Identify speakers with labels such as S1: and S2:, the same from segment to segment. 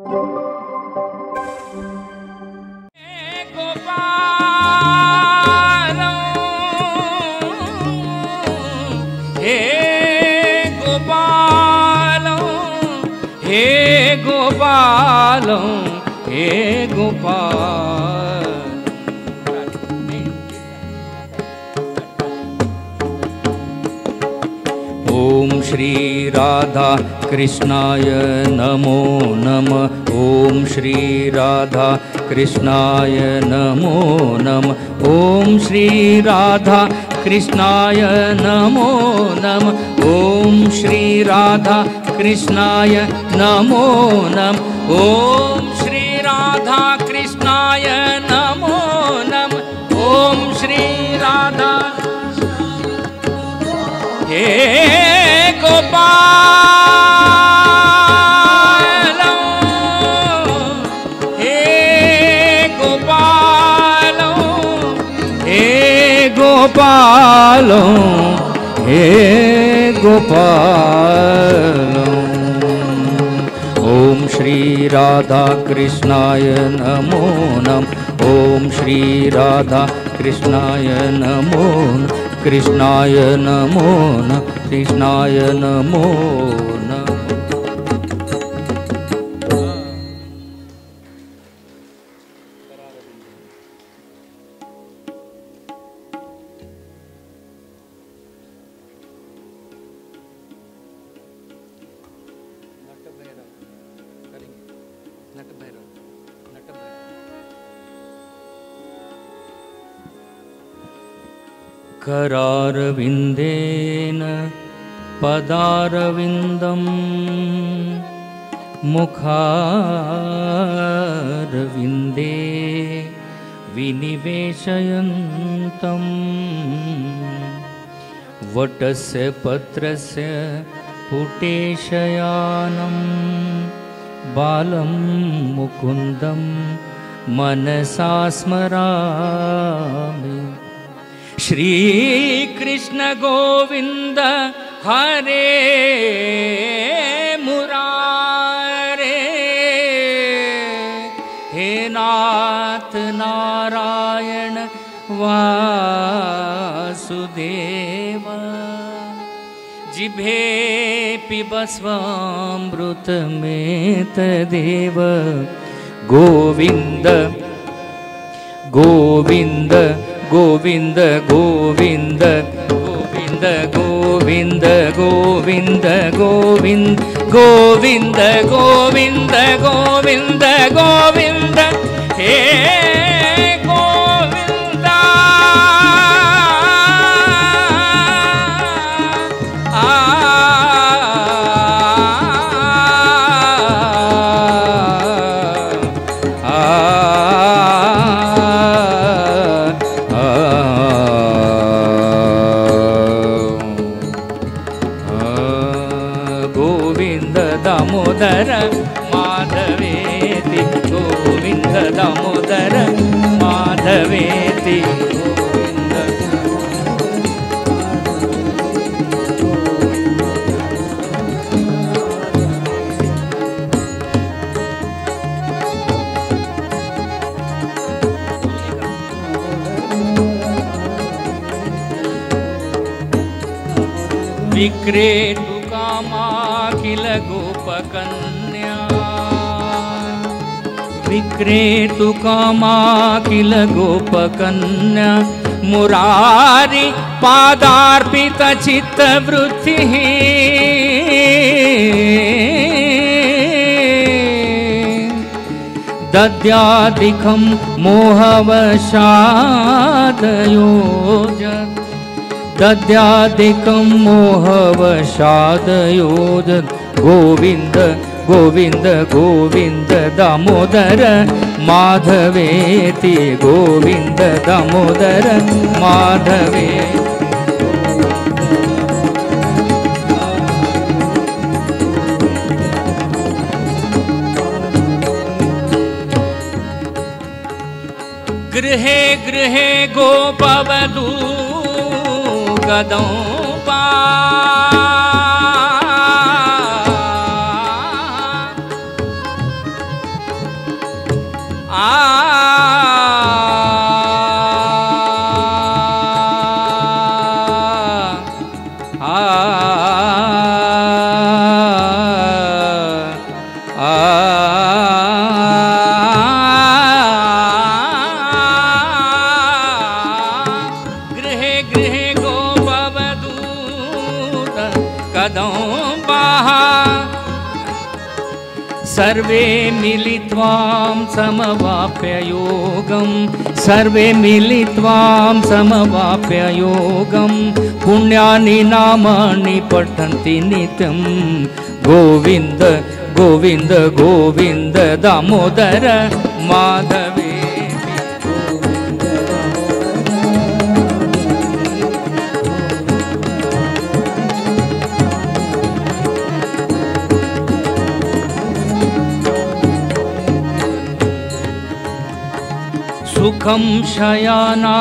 S1: हे गोपाल। ओम श्री राधा कृष्णाय नमो नमः। ओम श्री राधा कृष्णाय नमो नमः। ओम श्री राधा कृष्णाय नमो नमः। ओम श्री राधा कृष्णाय नमो नमः। ओम श्री राधा कृष्णाय नमो नमः। ओम श्री राधा हे गोपाल हे गोपाल हे गोपाल हे गोपाल। ओम श्री राधा कृष्णाय नमो नमः। ओम श्री राधा कृष्णाय नमो नमः। कृष्णाय नमो नमः। कृष्णाय नमो नमः। करारविन्देन पदारविन्दं मुखारविन्दे विनिवेशयन्तं वटस्य पत्रस्य पुटेशयानं बालं मुकुन्दं मनसा स्मरामि। श्री कृष्ण गोविंद हरे मुरारे। हे नाथ नारायण वासुदेव। जिभे पिबस्वामृतमेतदेव। गोविंद गोविंद गोविंद गोविंद गोविंद गोविंद गोविंद गोविंद गोविंद गोविंद गोविंद गोविंद हे गोविंद। दामोदर माधवेति गोविंद दामोदर माधवेति गोविंद। विक्रेतु कामाखिल गोपकन्या। विक्रेतु कामाखिल गोपकन्या। मुरारी पादार्पित चित्तवृत्तिः। दद्यादिकं मोहवशादयोज। दद्यादिकं मोहवशादयोज। गोविंद गोविंद गोविंद दामोदर माधवेति गोविंद दामोदर माधवे। गृहे गृहे गोपवधू गदों गृहे गृहे गोपवधूत कदम्बाः सर्वे मिलित्वां समवाप्य योगं सर्वे मिलित्वां समवाप्य योगं पुण्यानि नामानि पठन्ति नित्यं गोविन्द गोविन्द गोविन्द दामोदर माधवे सुखं शयाना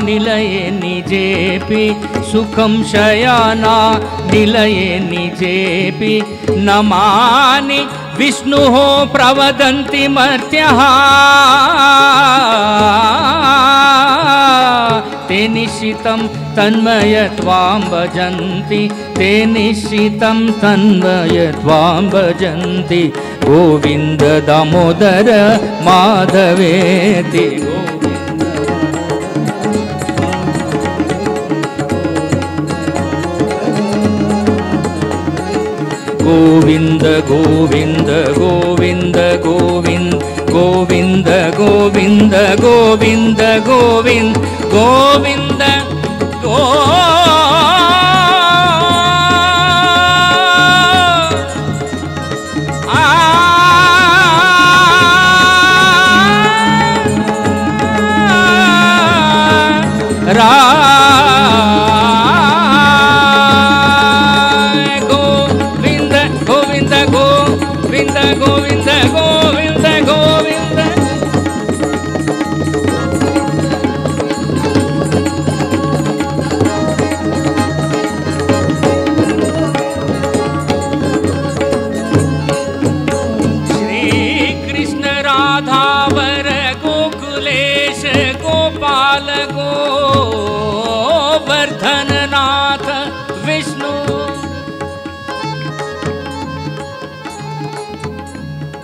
S1: निलये निजेपि सुखं शयाना निलये निजेपि नमानि विष्णुः प्रवदन्ति मर्त्यः ते निश्चितं तन्मयत्वां भजन्ति ते निश्चितं तन्मयत्वां भजन्ति गोविन्द दामोदर माधवेति गोविन्द गोविन्द गोविन्द गोविन्द गोविन्द गोविन्द गोविन्द गोविन्द गोविन्द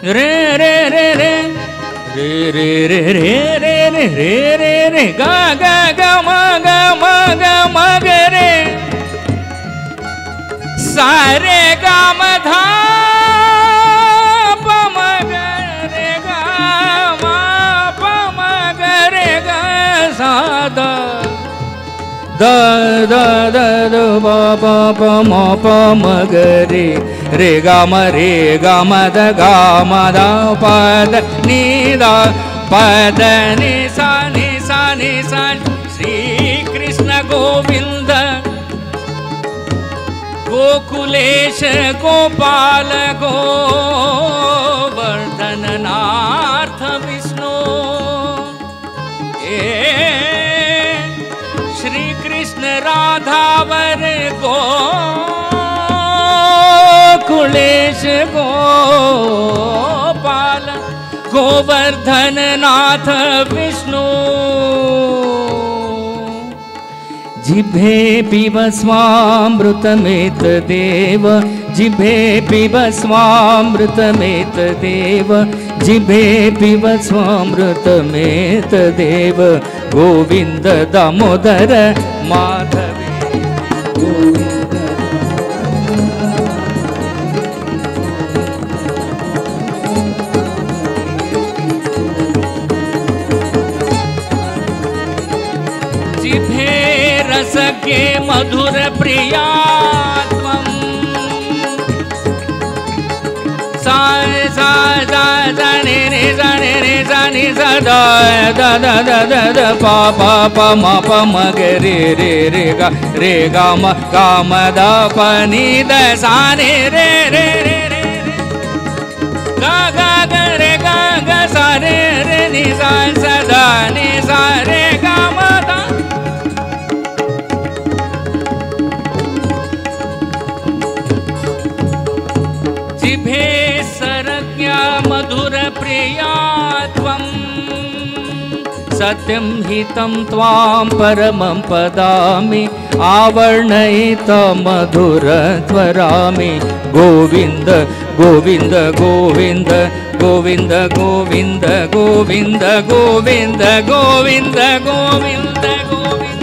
S1: रे रे रे रे रे रे रे रे रे रे रे रे रे गा गा गा मा गा मा गा मा गा रे सारे गा मा धा प मा गा रे गा मा प मा गा रे गा सा दा दा दा दा दा प प प म प म ग रे रे गा म द गा म द प द नि द प द नि सा नि सा नि सा श्री कृष्ण गोविंद गोकुलेश गोपाल गोवर्धननाथ विष्णु श्री कृष्ण राधावर गोकुलेश गोपाल गोवर्धननाथ विष्णु जिभे पिब स्वामृतमेतदेव जिभे पिब स्वामृतमेतदेव जिभे पिब स्वामृतमेतदेव गोविंद दामोदर माधवे जिभे रसके मधुर प्रिया त्वं सा सा सा नी रे नी सा दा दा दा दा दा दा पा पा पा म प म ग रे रे रे गा म द प नि द सा नी रे रे रे रे गा गा ग रे गा ग सा रे रे नि सा सा दा नि सा रे गा म द जिभे सरज्ञा मधुर प्रिया त्वं सत्यं हितं त्वां परमं पदामि आवर्णयितमधुरत्वरामि गोविन्द गोविन्द गोविन्द गोविन्द गोविन्द गोविन्द गोविन्द गोविन्द गोविन्द गोविन्द गोविन्द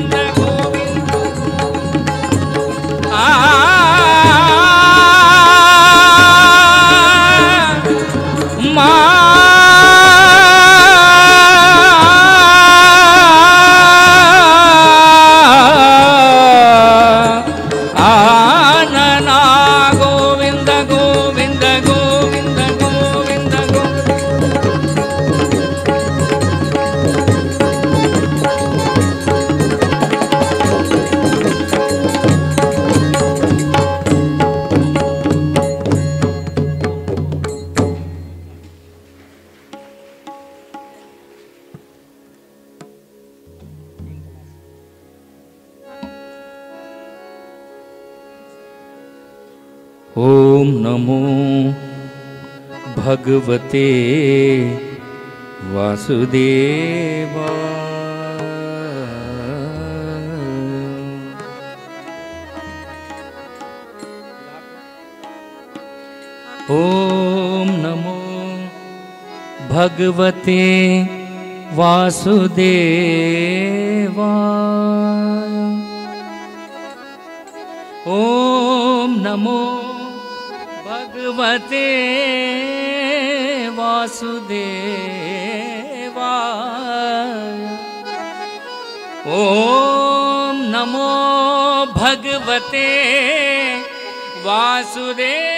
S1: ओम नमो भगवते वासुदेवाय। ओम नमो भगवते वासुदेवाय। ओम नमो भगवते वासुदेवाय। ओम नमो भगवते वासुदेवाय।